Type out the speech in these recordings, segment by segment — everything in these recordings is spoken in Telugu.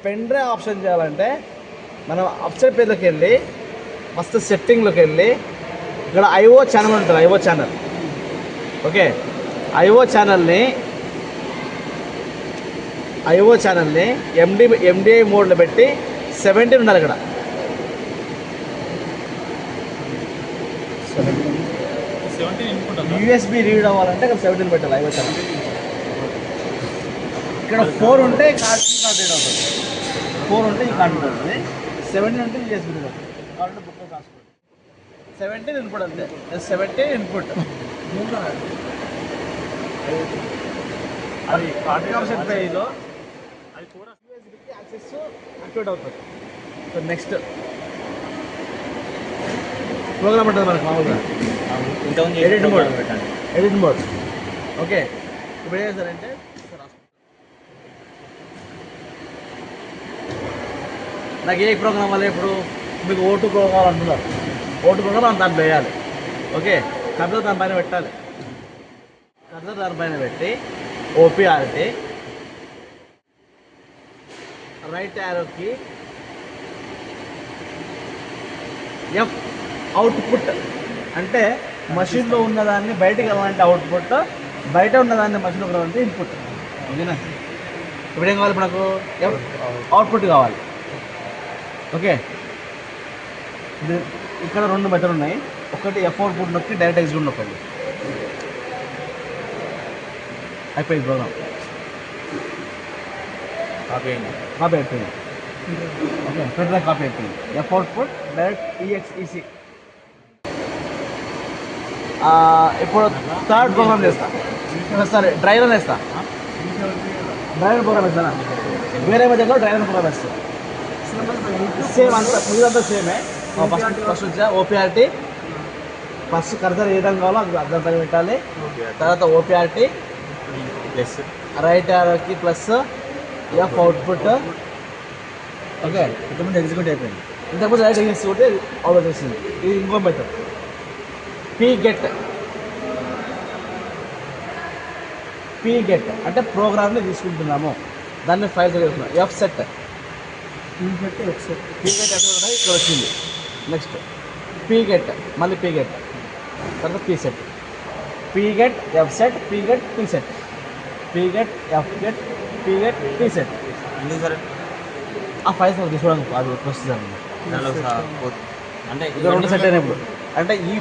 పెన్ డ్రైవ్ ఆప్షన్ చేయాలంటే మనం అప్సైడ్ పేజ్లోకి వెళ్ళి ఫస్ట్ సెట్టింగ్లోకి వెళ్ళి ఇక్కడ ఐఓ ఛానల్ ఉంటుంది. IO channel okay. ఐఓ ఛానల్ని ఎండిఐ మోడ్లో పెట్టి 17 ఉండాలి. ఇక్కడ 17 యూఎస్బి రీడ్ అవ్వాలంటే ఇక్కడ 17 పెట్టాలి. ఐఓ ఛానల్ ఇక్కడ 4 ఉంటే కార్డ్ రీడ్ అవుతుంది. 4 ఉంటే ఈ కార్డు ఉంటుంది. 17 ఉంటే యూఎస్బి రీడ్ అవుతుంది. కాబట్టి బుక్ రాసుకోండి. 17 ఇన్పుట్ అంతే. 17 ఇన్పుట్ అది ఆప్షన్ పేజ్లో అది కూడా యూఎస్బికి యాక్సెస్ యాక్టివేట్ అవుతుంది. సో నెక్స్ట్ ప్రోగ్రామ్ ఉంటుంది మనకు మామూలుగా ఎడిట్ మోడ్ ఓకే. ఇప్పుడు ఏం చేస్తారంటే నాకు ఏ ప్రోగ్రామ్ వల్ల ఇప్పుడు మీకు ఓటు ప్రోగ్రామ్ అంటున్నారు. ఓటు ప్రోగ్రామ్ దాన్ని వేయాలి ఓకే. కర్సర్ దానిపైన పెట్టాలి. కర్సర్ దానిపైన పెట్టి ఓపీఆర్టీ రైట్ యారోకి ఎఫ్ అవుట్పుట్ అంటే మషిన్లో ఉన్నదాన్ని బయటకు వెళ్ళాలంటే అవుట్పుట్, బయట ఉన్నదాన్ని మషిన్లో వెళ్ళాలంటే ఇన్పుట్ ఓకేనా. ఇప్పుడు ఏం కావాలి మనకు ఎఫ్ అవుట్పుట్ కావాలి ఓకే. ఇక్కడ 2 మెథడ్ ఉన్నాయి. ఒకటి ఎఫ్ అవుట్పుట్ నొక్కి డైరెక్ట్ ఎగ్జిక్యూట్ నొక్కండి. అయిపోయింది ప్రోగ్రామ్. కాపీ అయిపోయింది ఓకే. టోటల్గా కాపీ అయిపోయింది. F output direct EXEC. ఇప్పుడు థర్డ్ ప్రోగ్రామ్ చేస్తా. సరే డ్రైవర్ వేస్తా. డ్రైవర్ ప్రోగ్రామ్ వేస్తానా? వేరే మెథడ్లో డ్రైవర్ ప్రోగ్రామ్ వేస్తా. సేమ్ అంతా మిగతా సేమే. ఫస్ట్ వచ్చా ఓపీఆర్టీ. ఫస్ట్ కర్సర్ ఏ విధంగా కావాలో అర్థం పని పెట్టాలి. తర్వాత ఓపీఆర్టీ ప్లస్ రైట్ యారోకి ప్లస్ ఎఫ్ అవుట్పుట్ ఓకే. ఇంతకుముందు ఎగ్జిక్యూట్ అయిపోయింది. ఇంతకుముందు రైట్ ఎగ్జిక్యూట్ అవుట్ వచ్చేసింది. ఇది ఇంకో మెథడ్ పీ గెట్ అంటే ప్రోగ్రామ్ని తీసుకుంటున్నాము, దాన్ని ఫైల్ చేసుకున్నాం. ఎఫ్ సెట్ పీ గెట్ ఇక్కడ వచ్చింది. నెక్స్ట్ పీ గెట్ మళ్ళీ పీ గెట్ తర్వాత P set. P get F set P get P set P get F get P get P set. ఆ ఫైల్స్ తీసుకోవడానికి అది ప్రొసీజర్ అంటే ఇది 2 సెట్ అయినప్పుడు అంటే ఈ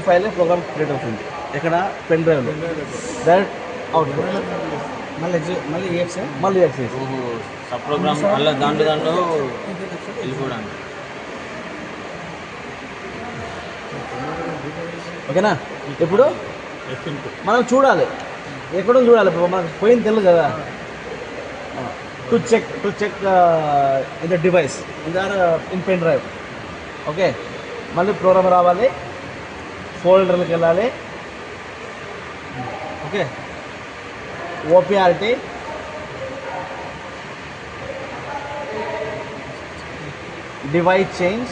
ఫైల్ ప్రోగ్రామ్ క్రియేట్ అవుతుంది. ఇక్కడ పెన్ డ్రైవ్లో డైరెక్ట్ అవుట్పుట్ మళ్ళీ ఎక్స్ సబ్ ప్రోగ్రామ్ మళ్ళీ దాంట్లో వెళ్ళిపోవడానికి ఓకేనా. ఇప్పుడు మనం చూడాలి, ఎక్కడో చూడాలి. ఇప్పుడు మనకు పోయింది తెలియదు కదా. To check in the device in pen drive okay. మళ్ళీ ప్రోగ్రామ్ రావాలి, ఫోల్డర్కి వెళ్ళాలి ఓకే. ఓపీఆర్టీ device change.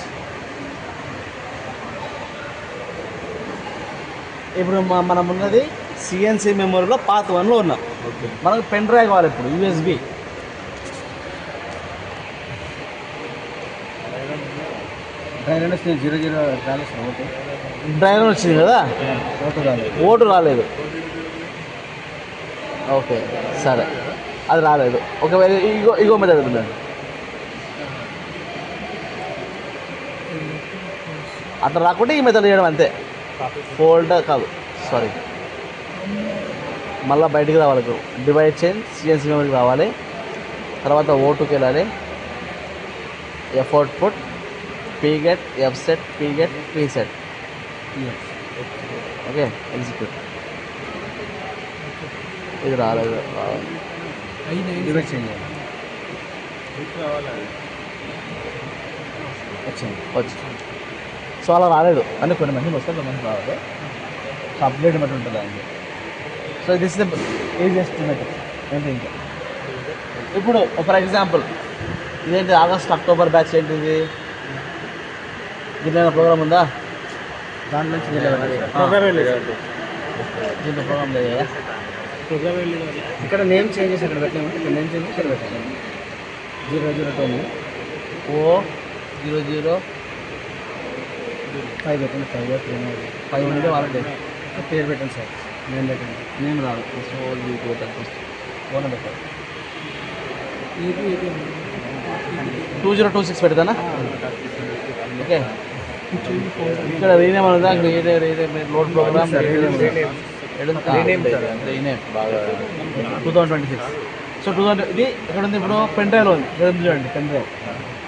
ఇప్పుడు మనం ఉన్నది సిఎన్సి మెమరీలో పాత్ 1లో ఉన్నాం. ఓకే. మనకు పెన్ డ్రైవ్ కావాలి. ఇప్పుడు యూఎస్బి డ్రైవర్ 00 డ్రైవర్ వచ్చింది కదా, ఓటు రాలేదు ఓకే. సరే అది రాలేదు. ఒకవేళ ఇగో మెథడ్ ఉందండి. అట్లా రాకుంటే ఈ మెథడ్ చేయడం అంతే. ఫోల్డర్ కాదు సారీ, మళ్ళీ బయటికి రావాలి. డివైడ్ చేంజ్ సిఎన్సీ మెమరీకి రావాలి. తర్వాత ఓటుకి వెళ్ళాలి. F output P get F set P get P set okay. Execute. ఇది రాలేదు. డివైడ్ చేంజ్ వచ్చింది. సో అలా రాలేదు అంటే కొన్ని మంది వస్తే కొన్ని మంది రాలేదు. సో అప్డేట్ బట్టి ఉంటుంది అండి. So this is the easiest method ఏంటి. ఇంకా ఇప్పుడు ఫర్ ఎగ్జాంపుల్ ఇదేంటి ఆగస్ట్ అక్టోబర్ బ్యాచ్ ఏంటిది, దీంట్లో ప్రోగ్రామ్ ఉందా? దాని నుంచి దీంట్లో ప్రోగ్రామ్ లేదా? ఇక్కడ నేమ్ చేంజ్ చేసి ఇక్కడ పెట్టాము. ఇక్కడ నేమ్ చేంజ్ ఇక్కడ పెట్టాము. 0010 O00 5 పెట్టండి 5 5 ఉంటే వాళ్ళకి పేరు పెట్టండి సార్ నేను పెట్టండి నేమ్ రాదు ఫోన్ పెట్టాలి 2026 పెడతానా ఓకే ఇక్కడ రీనేమ్ ఉందా లోడ్ ప్రోగ్రామ్ రీనేమ్ 2026 సో 2000 ఇది ఎక్కడ ఉంది ఇప్పుడు పెన్ డ్రైవ్లో ఉంది ఇక్కడ ఉంది చూడండి pen drive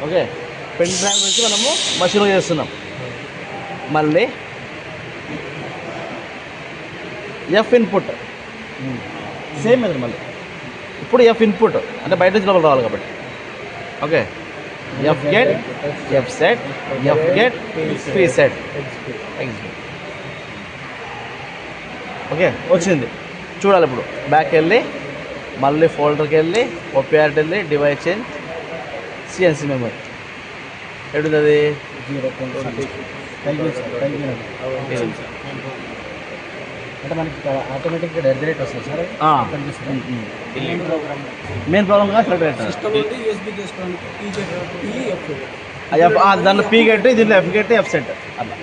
okay pen drive నుంచి మనము మషీన్లో చేస్తున్నాం మళ్ళీ ఎఫ్ ఇన్పుట్ సేమ్ అది మళ్ళీ ఇప్పుడు ఎఫ్ ఇన్పుట్ అంటే బయట నుంచి లోపల రావాలి కాబట్టి okay F get F set F get P set okay వచ్చింది చూడాలి ఇప్పుడు బ్యాక్ వెళ్ళి మళ్ళీ ఫోల్డర్కి వెళ్ళి ఓపీఆర్కి వెళ్ళి డివైస్ చేంజ్ సిఎన్సి మెమరీ ఎడుంది అది 0.6 అంటే మనకి ఆటోమేటిక్గా డెరివేట్ వస్తుంది సార్ మెయిన్ ప్రోగ్రామ్ కాదు దాంట్లో పీ గెట్ దీంట్లో ఎఫ్ గెట్ ఎఫ్ సెట్ అట్లా